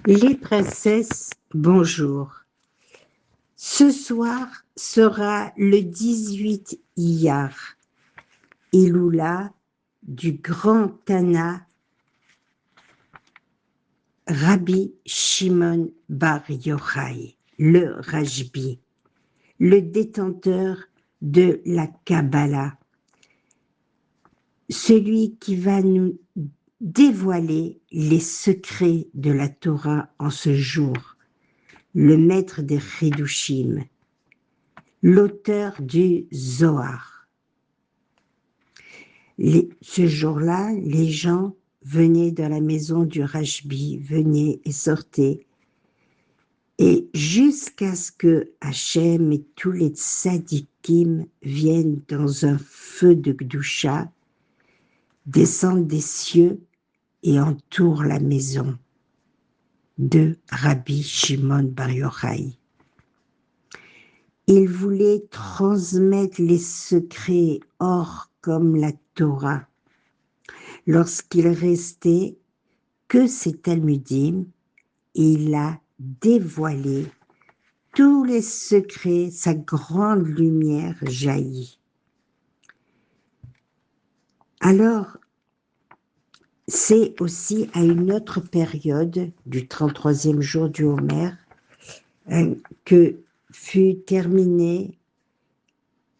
Les princesses, bonjour. Ce soir sera le 18 Iyar, Elula du grand Tana Rabbi Shimon Bar Yochai, le Rajbi, le détenteur de la Kabbalah, celui qui va nous dévoiler les secrets de la Torah en ce jour, le maître des Chidushim, l'auteur du Zohar. Ce jour-là, les gens venaient dans la maison du Rajbi, venaient et sortaient, et jusqu'à ce que Hachem et tous les tzadikim viennent dans un feu de Gdusha, descendent des cieux et entourent la maison de Rabbi Shimon Bar Yochai. Il voulait transmettre les secrets hors comme la Torah. Lorsqu'il restait que ses Talmudim, il a dévoilé tous les secrets, sa grande lumière jaillit. Alors, c'est aussi à une autre période du 33e jour du Homer que fut terminée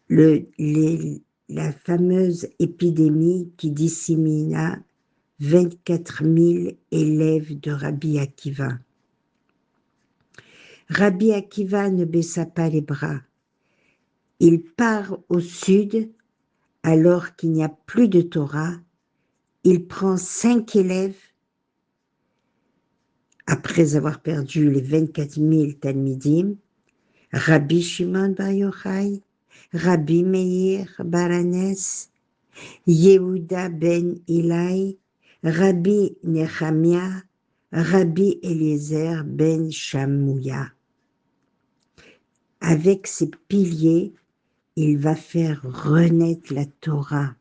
la fameuse épidémie qui dissémina 24 000 élèves de Rabbi Akiva. Rabbi Akiva ne baissa pas les bras. Il part au sud alors qu'il n'y a plus de Torah. Il prend 5 élèves après avoir perdu les 24 000 Talmidim, Rabbi Shimon Bar Yochai, Rabbi Meir Bar Anes, Yehuda ben Ilai, Rabbi Nechemia, Rabbi Eliezer ben Shamouya. Avec ses piliers, il va faire renaître la Torah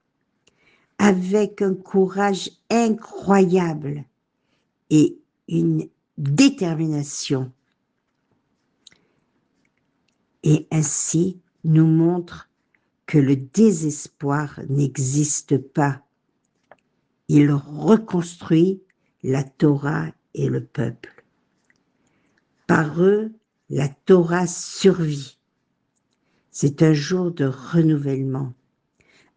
avec un courage incroyable et une détermination. Et ainsi nous montre que le désespoir n'existe pas. Il reconstruit la Torah et le peuple. Par eux, la Torah survit. C'est un jour de renouvellement,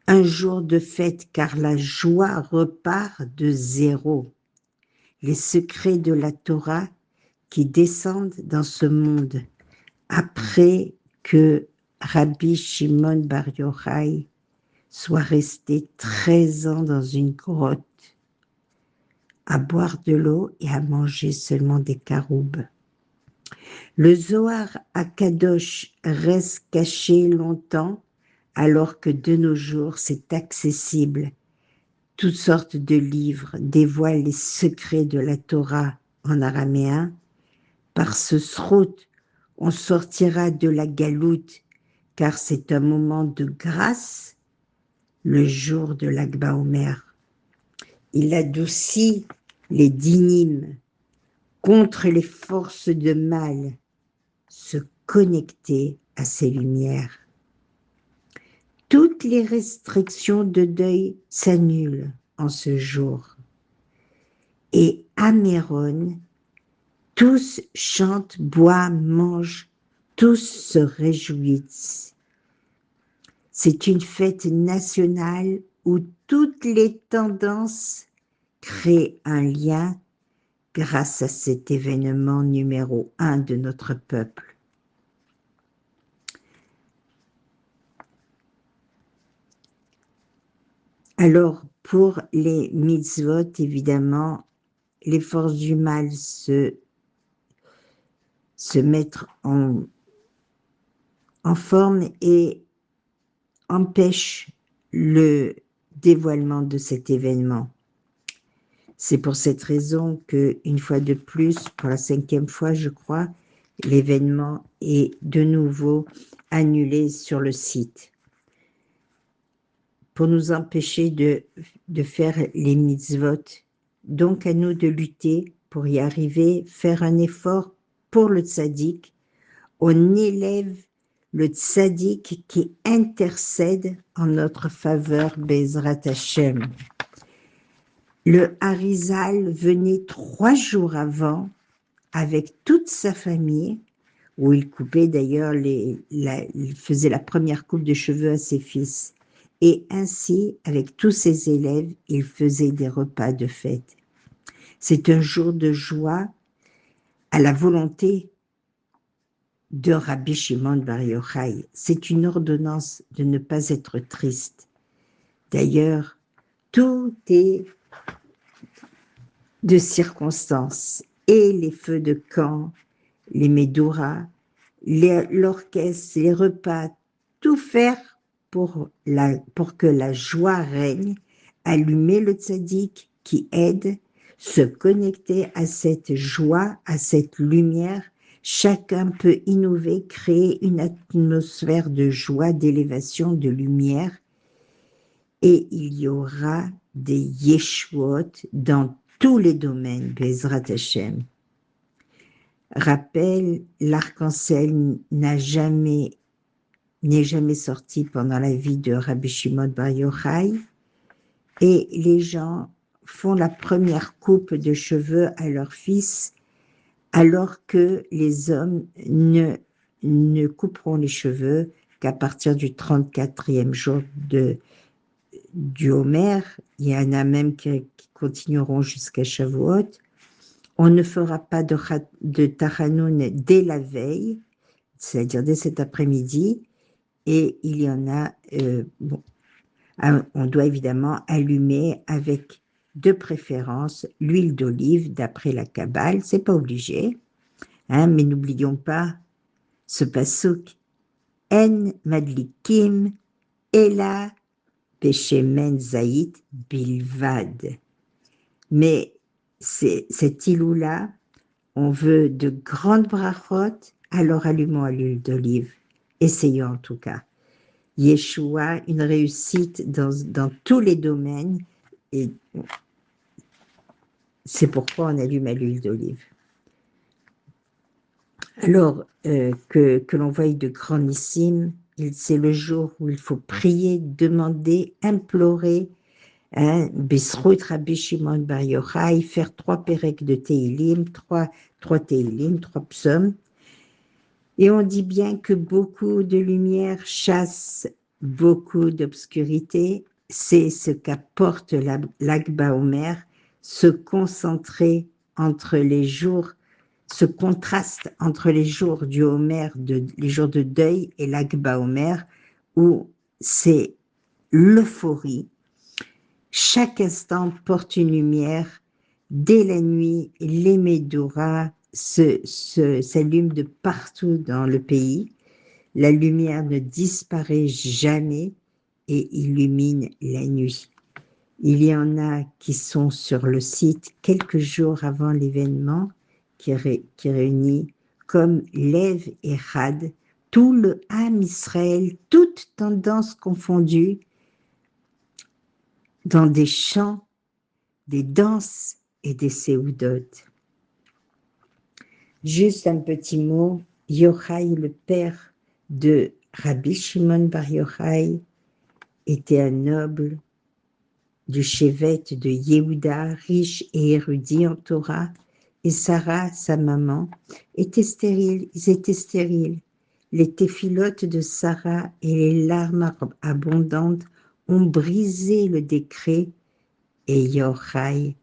un jour de fête car la joie repart de zéro. Les secrets de la Torah qui descendent dans ce monde après que Rabbi Shimon Bar Yochai soit resté 13 ans dans une grotte, à boire de l'eau et à manger seulement des caroubes. Le Zohar Akadosh reste caché longtemps, alors que de nos jours c'est accessible. Toutes sortes de livres dévoilent les secrets de la Torah en araméen. Par ce srout, on sortira de la galoute, car c'est un moment de grâce, le jour de l'Akba Omer. Il adoucit les dynimes contre les forces de mal, se connecter à ces lumières. Toutes les restrictions de deuil s'annulent en ce jour. Et à Méron, tous chantent, boivent, mangent, tous se réjouissent. C'est une fête nationale où toutes les tendances créent un lien grâce à cet événement numéro 1 de notre peuple. Alors, pour les mitzvot, évidemment, les forces du mal se mettent en forme et empêchent le dévoilement de cet événement. C'est pour cette raison que, une fois de plus, pour la 5e fois, je crois, l'événement est de nouveau annulé sur le site. Pour nous empêcher de faire les mitzvot, donc à nous de lutter pour y arriver, faire un effort pour le tzaddik. On élève le tzaddik qui intercède en notre faveur, Bezrat Hashem. Le Harizal venait 3 jours avant avec toute sa famille, où il coupait d'ailleurs, il faisait la première coupe de cheveux à ses fils. Et ainsi, avec tous ses élèves, il faisait des repas de fête. C'est un jour de joie à la volonté de Rabbi Shimon Bar Yochai. C'est une ordonnance de ne pas être triste. D'ailleurs, tout est de circonstances, et les feux de camp, les médouras, l'orchestre, les repas, tout faire pour que la joie règne, allumer le tzaddik qui aide, se connecter à cette joie, à cette lumière. Chacun peut innover, créer une atmosphère de joie, d'élévation, de lumière, et il y aura des yeshuot dans tous les domaines, Bezrat Hashem. Rappel, l'arc-en-ciel n'est jamais sorti pendant la vie de Rabbi Shimon Bar Yochai, et les gens font la première coupe de cheveux à leur fils, alors que les hommes ne couperont les cheveux qu'à partir du 34e jour du Homer. Il y en a même qui continueront jusqu'à Shavuot. On ne fera pas de Tachanoun dès la veille, c'est-à-dire dès cet après-midi, et il y en a, on doit évidemment allumer avec de préférence l'huile d'olive d'après la Kabbale, c'est pas obligé, mais n'oublions pas ce pasuk, En madlikim ela beshemen zayit bilvad. Mais cette ilou-là, on veut de grandes brachot, alors allumons à l'huile d'olive. Essayons en tout cas. Yeshua, une réussite dans tous les domaines, et c'est pourquoi on allume à l'huile d'olive. Alors que l'on voie de grandissime, c'est le jour où il faut prier, demander, implorer, Bisrout Rabbi Shimon Bar Yochai, faire 3 pérèques de Teilim, 3 Teilim, 3 psaumes. Et on dit bien que beaucoup de lumière chasse beaucoup d'obscurité. C'est ce qu'apporte l'Agba Omer, se concentrer entre les jours, ce contraste entre les jours du Homer, les jours de deuil, et l'Agba Omer, où c'est l'euphorie. Chaque instant porte une lumière. Dès la nuit, les Médouras s'allument de partout dans le pays. La lumière ne disparaît jamais et illumine la nuit. Il y en a qui sont sur le site quelques jours avant l'événement, qui réunit comme Lev et Had, tout le Ham Israël, toutes tendances confondues, dans des chants, des danses et des séoudotes. Juste un petit mot, Yochai, le père de Rabbi Shimon Bar Yochai, était un noble du Shevet de Yehuda, riche et érudit en Torah, et Sarah, sa maman, était stérile. Ils étaient stériles. Les téphilotes de Sarah et les larmes abondantes ont brisé le décret, et Yochai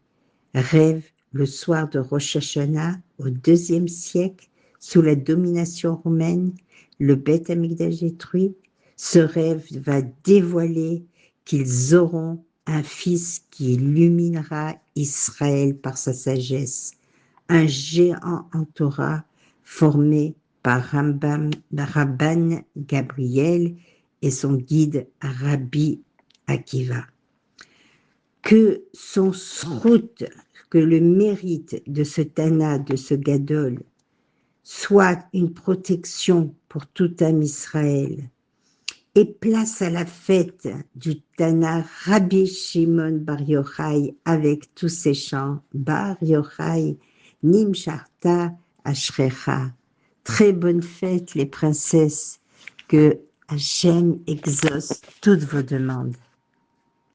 rêve le soir de Rosh Hashanah au IIe siècle, sous la domination romaine, le Beth Amikdash détruit. Ce rêve va dévoiler qu'ils auront un fils qui illuminera Israël par sa sagesse, un géant en Torah formé par Rabban Gabriel et son guide Rabbi Akiva. Que son srout, que le mérite de ce Tana, de ce Gadol, soit une protection pour tout âme Israël, et place à la fête du Tana Rabbi Shimon Bar Yochai avec tous ses chants, Bar Yochai, Nimsharta Ashrecha. Très bonne fête, les princesses, que Hachem exauce toutes vos demandes.